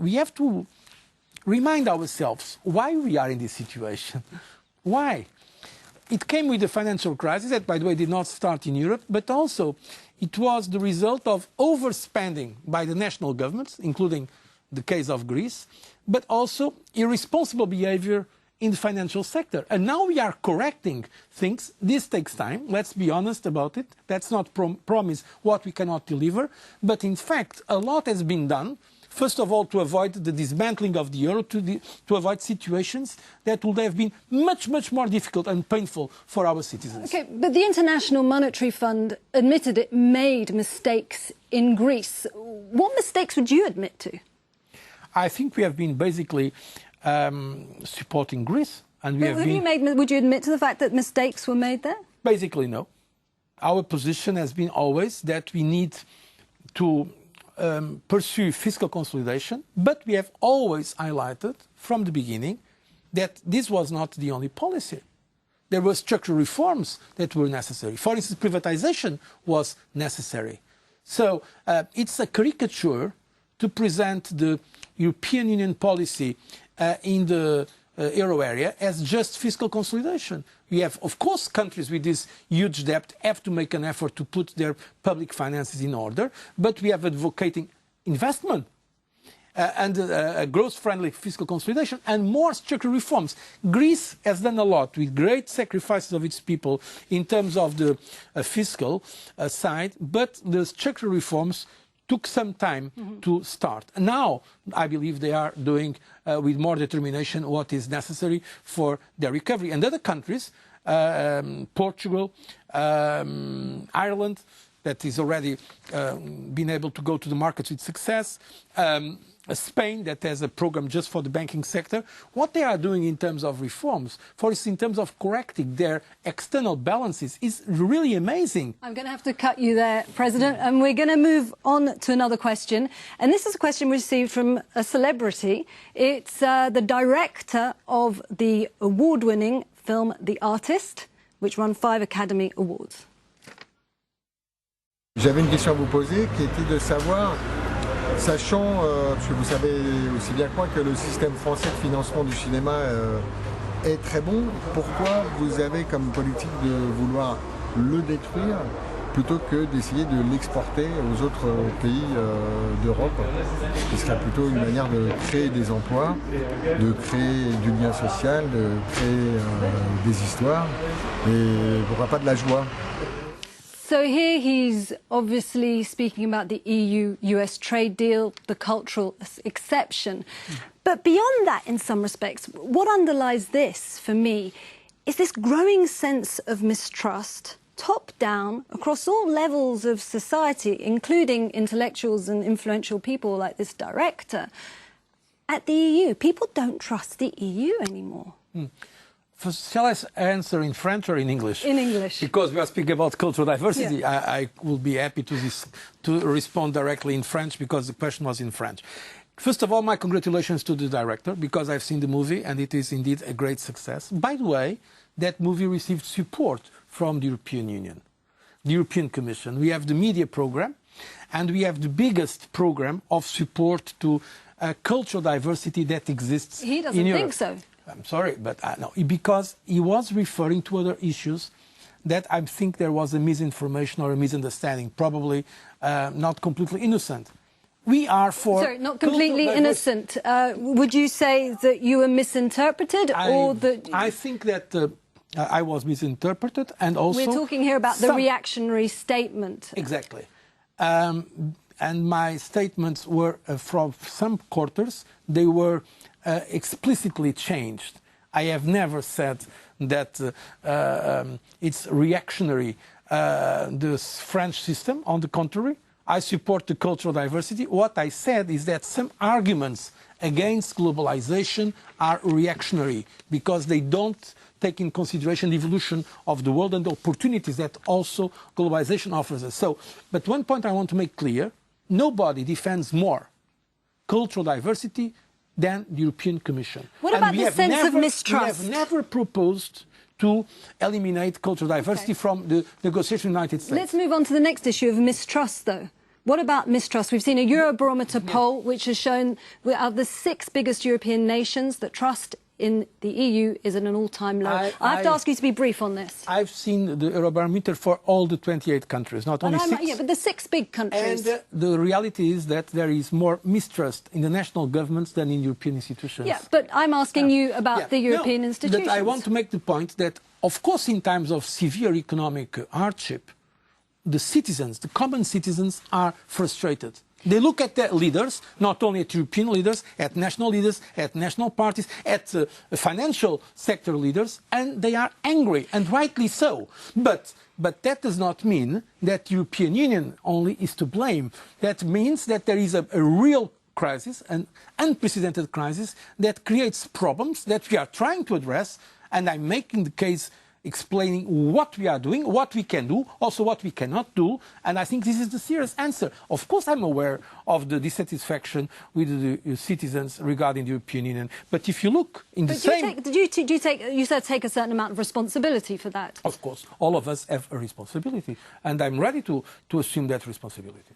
we have to remind ourselves why we are in this situation. Why? It came with the financial crisis that, by the way, did not start in Europe, but also it was the result of overspending by the national governments, including the case of Greece, but also irresponsible behavior in the financial sector. And now we are correcting things. This takes time. Let's be honest about it. Let's not promise what we cannot deliver. But in fact, a lot has been done. First of all, to avoid the dismantling of the euro, to avoid situations that would have been much, much more difficult and painful for our citizens. Okay, but the International Monetary Fund admitted it made mistakes in Greece. What mistakes would you admit to? I think we have been basically supporting Greece. And would you admit to the fact that mistakes were made there? Basically, no. Our position has been always that we need to pursue fiscal consolidation, but we have always highlighted from the beginning that this was not the only policy. There were structural reforms that were necessary. For instance, privatization was necessary. So it's a caricature to present the European Union policy in the euro area as just fiscal consolidation. We have, of course, countries with this huge debt have to make an effort to put their public finances in order, but we have advocating investment and a growth-friendly fiscal consolidation and more structural reforms. Greece has done a lot with great sacrifices of its people in terms of the fiscal side, but the structural reforms took some time to start. Now, I believe they are doing with more determination what is necessary for their recovery. And other countries, Portugal, Ireland, that is already been able to go to the markets with success, Spain, that has a program just for the banking sector, what they are doing in terms of reforms, for instance, in terms of correcting their external balances, is really amazing. I'm going to have to cut you there, President, and we're going to move on to another question. And this is a question received from a celebrity. It's the director of the award-winning film The Artist, which won 5 Academy Awards. J'avais une question à vous poser qui était de savoir, sachant, parce que vous savez aussi bien que moi que le système français de financement du cinéma est très bon, pourquoi vous avez comme politique de vouloir le détruire plutôt que d'essayer de l'exporter aux autres pays d'Europe, ce qui serait plutôt une manière de créer des emplois, de créer du lien social, de créer des histoires, et pourquoi pas de la joie. So here he's obviously speaking about the EU-US trade deal, the cultural exception. But beyond that, in some respects, what underlies this, for me, is this growing sense of mistrust, top-down, across all levels of society, including intellectuals and influential people like this director. At the EU, people don't trust the EU anymore. Shall I answer in French or in English? In English. Because we are speaking about cultural diversity, yeah. I will be happy to respond directly in French because the question was in French. First of all, my congratulations to the director because I've seen the movie and it is indeed a great success. By the way, that movie received support from the European Union, the European Commission. We have the media program and we have the biggest program of support to cultural diversity that exists in Europe. He doesn't think so. I'm sorry, but no, because he was referring to other issues that I think there was a misinformation or a misunderstanding, probably not completely innocent. We are for... Sorry, not completely innocent. Would you say that you were misinterpreted or that... I think that I was misinterpreted and also... We're talking here about the reactionary statement. Exactly. And my statements were from some quarters, they were explicitly changed. I have never said that it's reactionary, the French system. On the contrary, I support the cultural diversity. What I said is that some arguments against globalization are reactionary because they don't take in consideration the evolution of the world and the opportunities that also globalization offers us. So, but one point I want to make clear, nobody defends more cultural diversity than the European Commission. What about the sense of mistrust? We have never proposed to eliminate cultural diversity from the negotiation with the United States. Let's move on to the next issue of mistrust, though. What about mistrust? We've seen a Eurobarometer poll which has shown out of the 6 biggest European nations that trust in the EU is at an all-time low. I have to ask you to be brief on this. I've seen the Eurobarometer for all the 28 countries, not only 6. Yeah, but the 6 big countries. And the reality is that there is more mistrust in the national governments than in European institutions. Yeah, but I'm asking you about the European institutions. But I want to make the point that, of course, in times of severe economic hardship, the citizens, the common citizens, are frustrated. They look at their leaders, not only at European leaders, at national parties, at financial sector leaders, and they are angry, and rightly so. But that does not mean that the European Union only is to blame. That means that there is a real crisis, an unprecedented crisis, that creates problems that we are trying to address, and I'm making the case explaining what we are doing, what we can do, also what we cannot do, and I think this is the serious answer. Of course, I'm aware of the dissatisfaction with the citizens regarding the European Union, but if you look in the same... You said take a certain amount of responsibility for that. Of course, all of us have a responsibility, and I'm ready to assume that responsibility.